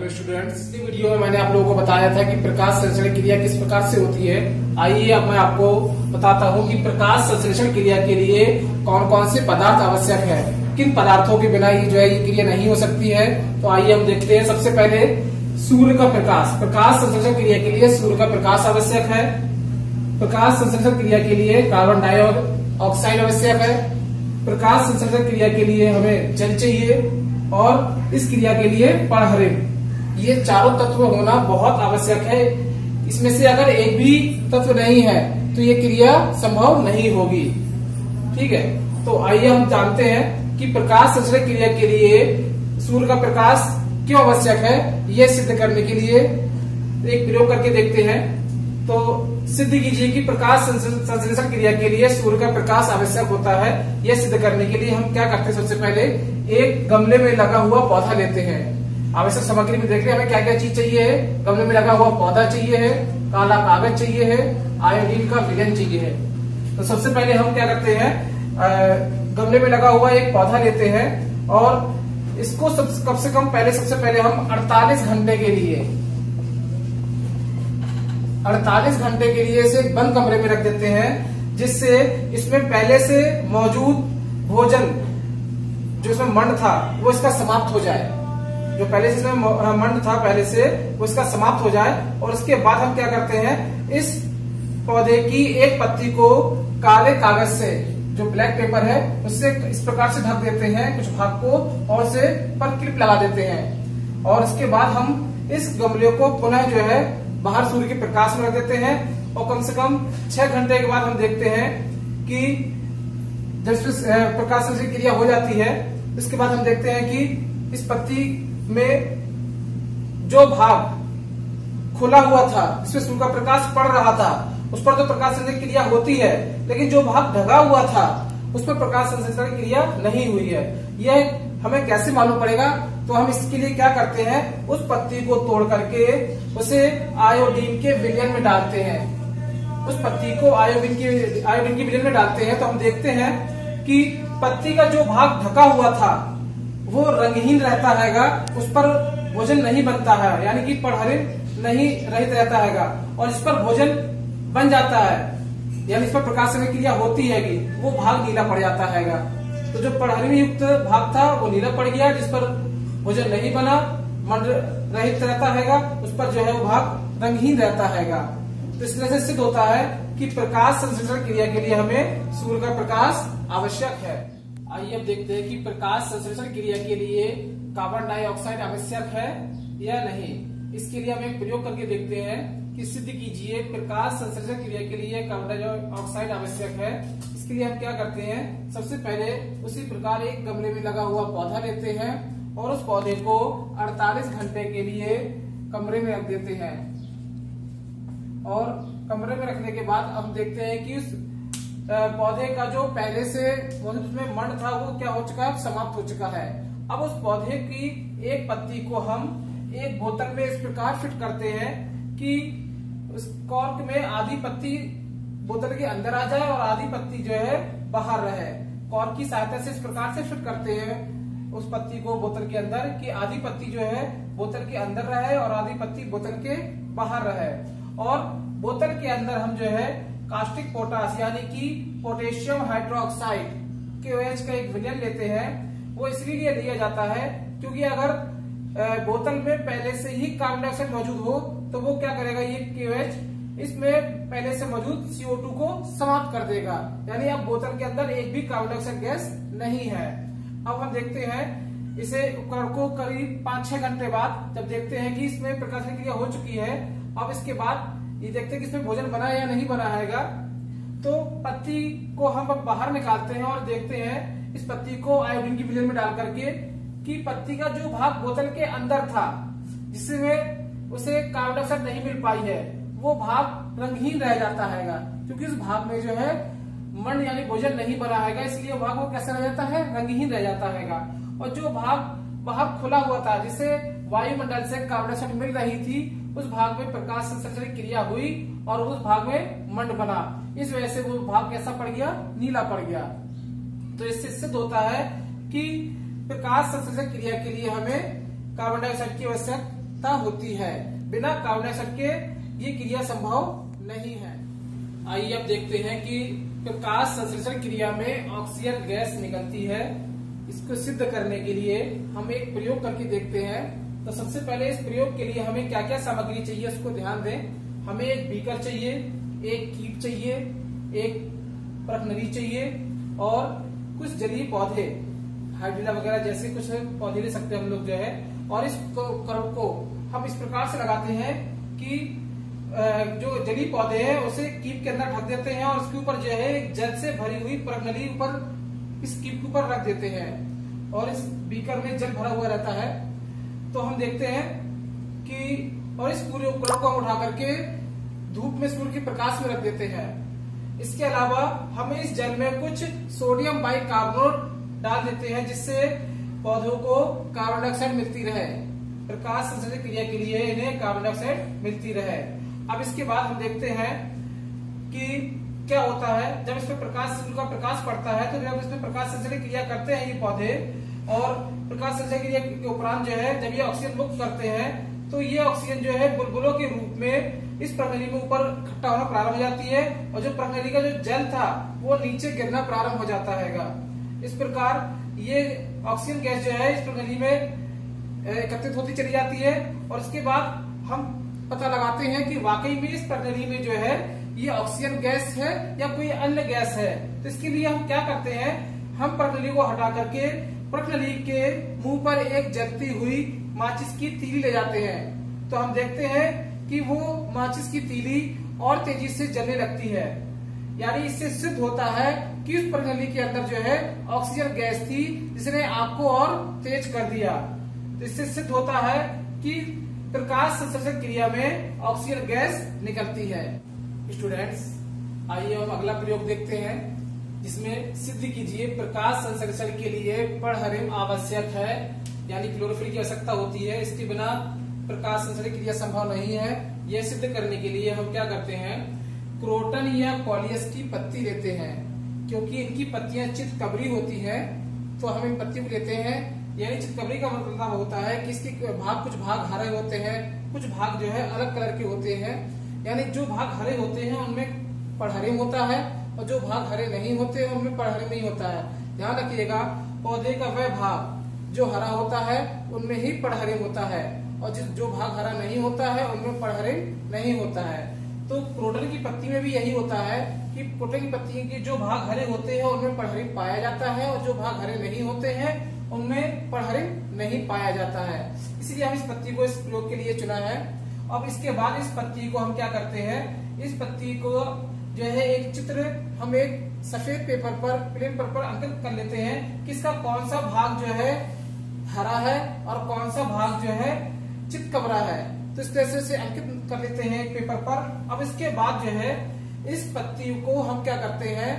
Hello students, इस video में मैंने आप लोगों को बताया था कि प्रकाश संश्लेषण क्रिया किस प्रकार से होती है। आइए अब मैं आपको बताता हूँ कि प्रकाश संश्लेषण क्रिया के लिए कौन कौन से पदार्थ आवश्यक है, किन पदार्थों के बिना ये जो है ये क्रिया नहीं हो सकती है। तो आइए हम देखते हैं। सबसे पहले सूर्य का प्रकाश। प्रकाश संश्लेषण क्रिया के लिए सूर्य का प्रकाश आवश्यक है। प्रकाश संश्लेषण क्रिया के लिए कार्बन डाइऑक्साइड आवश्यक है। प्रकाश संश्लेषण क्रिया के लिए हमें जल चाहिए और इस क्रिया के लिए पराहरिण। ये चारों तत्व होना बहुत आवश्यक है। इसमें से अगर एक भी तत्व नहीं है तो ये क्रिया संभव नहीं होगी। ठीक है, तो आइए हम जानते हैं कि प्रकाश संश्लेषण क्रिया के लिए सूर्य का प्रकाश क्यों आवश्यक है। यह सिद्ध करने के लिए एक प्रयोग करके देखते हैं। तो सिद्ध कीजिए कि प्रकाश संश्लेषण क्रिया के लिए सूर्य का प्रकाश आवश्यक होता है। यह सिद्ध करने के लिए हम क्या करते हैं, सबसे पहले एक गमले में लगा हुआ पौधा लेते हैं। आवश्यक सामग्री में देख रहे हैं हमें क्या क्या चीज चाहिए है। गमले में लगा हुआ पौधा चाहिए है, काला कागज चाहिए है, आयोडीन का विलयन चाहिए है। तो सबसे पहले हम क्या करते हैं, गमले में लगा हुआ एक पौधा लेते हैं और इसको कम से कम सबसे पहले हम 48 घंटे के लिए 48 घंटे के लिए इसे बंद कमरे में रख देते हैं, जिससे इसमें पहले से मौजूद भोजन जो इसमें मंड था वो इसका समाप्त हो जाए। जो पहले से इसमें मंड था पहले से वो इसका समाप्त हो जाए। और उसके बाद हम क्या करते हैं, इस पौधे की एक पत्ती को काले कागज से, जो ब्लैक पेपर है उससे इस प्रकार से ढक देते हैं कुछ भाग को, और से पर क्लिप लगा देते हैं। और इसके बाद हम इस गमले को पुनः जो है बाहर सूर्य के प्रकाश में रख देते हैं। और कम से कम 6 घंटे के बाद हम देखते हैं कि जब प्रकाश संश्लेषण क्रिया हो जाती है, इसके बाद हम देखते हैं कि इस पत्ती में जो भाग खुला हुआ था, इसमें सूर्य का प्रकाश पड़ रहा था, उस पर तो प्रकाश संश्लेषण क्रिया होती है, लेकिन जो भाग ढका हुआ था उस पर प्रकाश संश्लेषण क्रिया नहीं हुई है। यह हमें कैसे मालूम पड़ेगा, तो हम इसके लिए क्या करते हैं, उस पत्ती को तोड़ करके उसे आयोडीन के विलयन में डालते हैं। उस पत्ती को आयोडीन के विलयन में डालते हैं तो हम देखते हैं कि पत्ती का जो भाग ढका हुआ था वो रंगहीन रहता हैगा, उस पर भोजन नहीं बनता है, यानी कि पराहरिण नहीं रहित रहता हैगा। और इस पर भोजन बन जाता है, यानी इस पर प्रकाश संश्लेषण क्रिया होती है कि वो भाग नीला पड़ जाता हैगा। तो जो पराहरिण युक्त भाग था वो नीला पड़ गया, जिस पर भोजन नहीं बना, मंड रहित रहता हैगा, उस पर जो है वो भाग रंगहीन रहता हैगा। तो इस तरह से सिद्ध होता है कि प्रकाश संश्लेषण क्रिया के लिए हमें सूर्य का प्रकाश आवश्यक है। आइए अब देखते हैं कि प्रकाश संश्लेषण क्रिया के लिए कार्बन डाइऑक्साइड आवश्यक है या नहीं। इसके लिए हम एक प्रयोग करके देखते हैं कि सिद्ध कीजिए प्रकाश संश्लेषण क्रिया के लिए कार्बन डाइऑक्साइड आवश्यक है। इसके लिए हम क्या करते हैं, सबसे पहले उसी प्रकार एक गमले में लगा हुआ पौधा लेते हैं और उस पौधे को 48 घंटे के लिए कमरे में रख देते हैं। और कमरे में रखने के बाद हम देखते हैं कि उस पौधे का जो पहले से उसमें मंड था वो क्या हो चुका है, समाप्त हो चुका है। अब उस पौधे की एक पत्ती को हम एक बोतल में इस प्रकार फिट करते हैं कि उस कॉर्क में आधी पत्ती बोतल के अंदर आ जाए और आधी पत्ती जो है बाहर रहे। कॉर्क की सहायता से इस प्रकार से फिट करते हैं उस पत्ती को बोतल के अंदर कि आधी पत्ती जो है बोतल के अंदर रहे और आधी पत्ती बोतल के बाहर रहे। और बोतल के अंदर हम जो है कास्टिक पोटास यानी कि पोटेशियम हाइड्रोक्साइड KOH का एक विलयन लेते हैं। वो इसलिए लिया जाता है क्योंकि अगर बोतल में पहले से ही कार्बन डाइऑक्साइड मौजूद हो तो वो क्या करेगा, ये KOH इसमें पहले से मौजूद CO2 को समाप्त कर देगा, यानी अब बोतल के अंदर एक भी कार्बन डाइऑक्साइड गैस नहीं है। अब हम देखते हैं इसे उपकरण को करीब 5-6 घंटे बाद जब देखते हैं कि इसमें प्रकाश क्रिया हो चुकी है, अब इसके बाद ये देखते हैं कि इसमें भोजन बना या नहीं बना हैगा। तो पत्ती को हम अब बाहर निकालते हैं और देखते हैं इस पत्ती को आयोडीन की विलयन में डाल करके कि पत्ती का जो भाग बोतल के अंदर था जिसमें उसे कार्बन डाइऑक्साइड नहीं मिल पाई है, वो भाग रंगहीन रह जाता हैगा, क्योंकि उस भाग में जो है मंड यानी भोजन नहीं बना हैगा, इसलिए भाग वो कैसा रह जाता है, रंगहीन रह जाता हैगा। और जो भाग बाहर खुला हुआ था जिसे वायुमंडल से कार्बन डाइऑक्साइड मिल रही थी, उस भाग में प्रकाश संश्लेषण क्रिया हुई और उस भाग में मंड बना। इस वजह से वो भाग कैसा पड़ गया, नीला पड़ गया। तो इससे सिद्ध होता है कि प्रकाश संश्लेषण क्रिया के लिए हमें कार्बन डाइऑक्साइड की आवश्यक आवश्यकता होती है। बिना कार्बन डाइऑक्साइड के ये क्रिया संभव नहीं है। आइए अब देखते हैं कि प्रकाश संश्लेषण क्रिया में ऑक्सीजन गैस निकलती है। इसको सिद्ध करने के लिए हम एक प्रयोग करके देखते हैं। तो सबसे पहले इस प्रयोग के लिए हमें क्या क्या सामग्री चाहिए उसको ध्यान दें। हमें एक बीकर चाहिए, एक कीप चाहिए, एक परखनली चाहिए और कुछ जलीय पौधे, हाइड्रिला वगैरह जैसे कुछ पौधे ले सकते हैं हम लोग जो है। और इस कर्व को हम इस प्रकार से लगाते हैं कि जो जलीय पौधे हैं उसे कीप के अंदर ढक देते हैं और उसके ऊपर जो है जल से भरी हुई परखनली ऊपर इस कीप के ऊपर रख देते हैं और इस बीकर में जल भरा हुआ रहता है। तो हम देखते हैं कि और इस पूरे उपकरण को हम उठा करके धूप में सूर्य के प्रकाश में रख देते हैं। इसके अलावा हम इस जल में कुछ सोडियम बाइकार्बोनेट डाल देते हैं जिससे पौधों को कार्बन डाइऑक्साइड मिलती रहे। प्रकाश संश्लेषण क्रिया के लिए इन्हें कार्बन डाइऑक्साइड मिलती रहे। अब इसके बाद हम देखते हैं कि क्या होता है जब इसमें सूर्य का प्रकाश पड़ता है। तो जब इसमें प्रकाश संश्लेषण क्रिया करते हैं ये पौधे और प्रकाश संश्लेषण क्रिया के उपरांत जो है जब ये ऑक्सीजन मुक्त करते हैं तो ये ऑक्सीजन जो है बुलबुलों के रूप में इस प्रणाली में ऊपर इकट्ठा होना प्रारंभ हो जाती है और जो प्रणाली का जो जल था वो नीचे गिरना प्रारंभ हो जाता है। इस प्रकार ये ऑक्सीजन गैस जो है इस प्रणाली में एकत्रित होती चली जाती है और उसके बाद हम पता लगाते हैं कि वाकई में इस प्रणाली में जो है ये ऑक्सीजन गैस है या कोई अन्य गैस है। तो इसके लिए हम क्या करते हैं, हम प्रणाली को हटा करके प्रणाली के मुंह पर एक जलती हुई माचिस की तीली ले जाते हैं। तो हम देखते हैं कि वो माचिस की तीली और तेजी से जलने लगती है। यानी इससे सिद्ध होता है कि उस प्रणाली के अंदर जो है ऑक्सीजन गैस थी जिसने आग को और तेज कर दिया। तो इससे सिद्ध होता है कि प्रकाश संश्लेषण क्रिया में ऑक्सीजन गैस निकलती है। स्टूडेंट्स, आइए हम अगला प्रयोग देखते हैं जिसमें सिद्ध कीजिए प्रकाश संश्लेषण के लिए पढ़हरिम आवश्यक है, यानी क्लोरोफिल की आवश्यकता होती है। इसके बिना प्रकाश संश्लेषण क्रिया संभव नहीं है। यह सिद्ध करने के लिए हम क्या करते हैं, क्रोटन या कॉलियस की पत्ती लेते हैं। क्योंकि इनकी पत्तियां चितकबरी होती हैं तो हम इन पत्तियों को लेते हैं। यानी चितकबरी का मतलब होता है कि इसके कुछ भाग हरे होते हैं, कुछ भाग जो है अलग कलर के होते हैं। यानी जो भाग हरे होते हैं उनमें पढ़हरिम होता है और जो भाग हरे नहीं होते हैं उनमें पढ़हरिम नहीं होता है। ध्यान रखिएगा, पौधे का वह भाग जो हरा होता है उनमें ही पढ़हरिम होता है और जो भाग हरा नहीं होता है उनमें पढ़हरिम नहीं होता है। तो क्रोटन की पत्ती में भी यही होता है कि क्रोटन की पत्ती के जो भाग हरे होते हैं उनमें पढ़हरिम पाया जाता है और जो भाग हरे नहीं होते हैं उनमें पढ़हरिम नहीं पाया जाता है। इसलिए हम इस पत्ती को इस प्रयोग के लिए चुना है। अब इसके बाद इस पत्ती को हम क्या करते हैं, इस पत्ती को जो है एक चित्र हम एक सफेद पेपर पर प्लेन पेपर पर अंकित कर लेते हैं कि इसका कौन सा भाग जो है हरा है और कौन सा भाग जो है चितकबरा है। तो इस तरह से अंकित कर लेते हैं एक पेपर पर। अब इसके बाद जो है इस पत्ती को हम क्या करते हैं,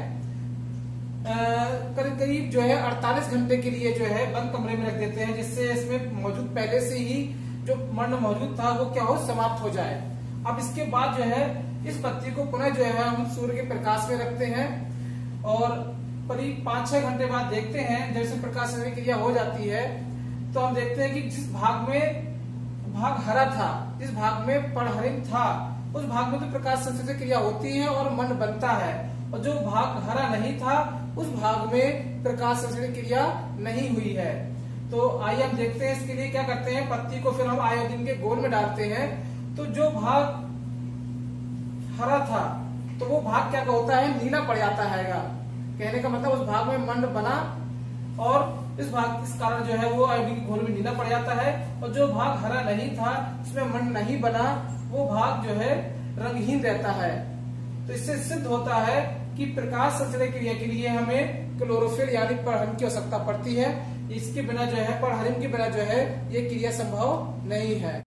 करीब करीब जो है 48 घंटे के लिए जो है बंद कमरे में रख देते हैं जिससे इसमें मौजूद पहले से ही जो मंड मौजूद था वो क्या हो, समाप्त हो जाए। अब इसके बाद जो है इस पत्ती को पुनः जो है हम सूर्य के प्रकाश में रखते हैं और करीब 5-6 घंटे बाद देखते हैं जैसे प्रकाश संश्लेषण क्रिया हो जाती है तो हम देखते हैं कि जिस भाग हरा था, जिस भाग में पढ़हरिम था उस भाग में तो प्रकाश संश्लेषण क्रिया होती है और मंड बनता है और जो भाग हरा नहीं था उस भाग में प्रकाश संश्लेषण क्रिया नहीं हुई है। तो आइए हम देखते हैं इसके लिए क्या करते हैं, पत्ती को फिर हम आयोडीन के घोल में डालते हैं। तो जो भाग हरा था तो वो भाग क्या होता है, नीला पड़ जाता है। कहने का मतलब उस भाग में मंड बना और इस कारण जो है वो आयोडीन के घोल में नीला पड़ जाता है और जो भाग हरा नहीं था उसमें मंड नहीं बना वो भाग जो है रंगहीन रहता है। तो इससे सिद्ध होता है कि प्रकाश संश्लेषण क्रिया के लिए हमें क्लोरोफिल यानी पढ़हरिम की आवश्यकता पड़ती है। इसके बिना जो है पढ़हरिम के बिना जो है ये क्रिया संभव नहीं है।